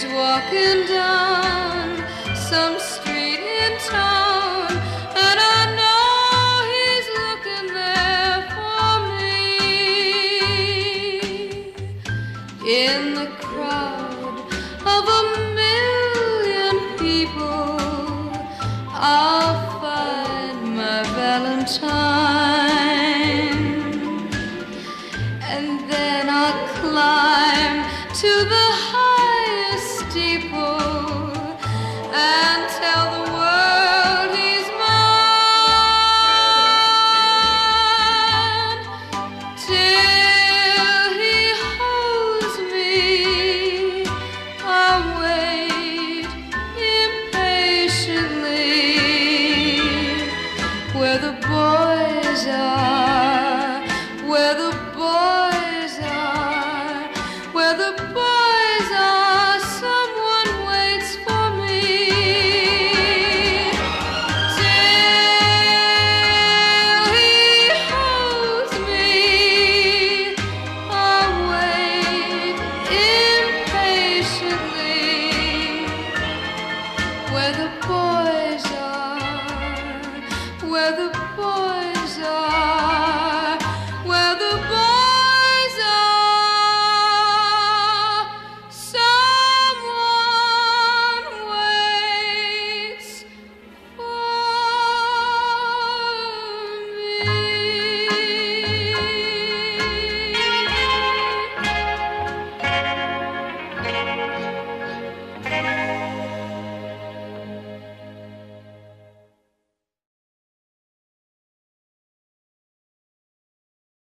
he's walking down some street in town, and I know he's looking there for me. In the crowd of a million people, I'll find my Valentine, and then I'll climb to the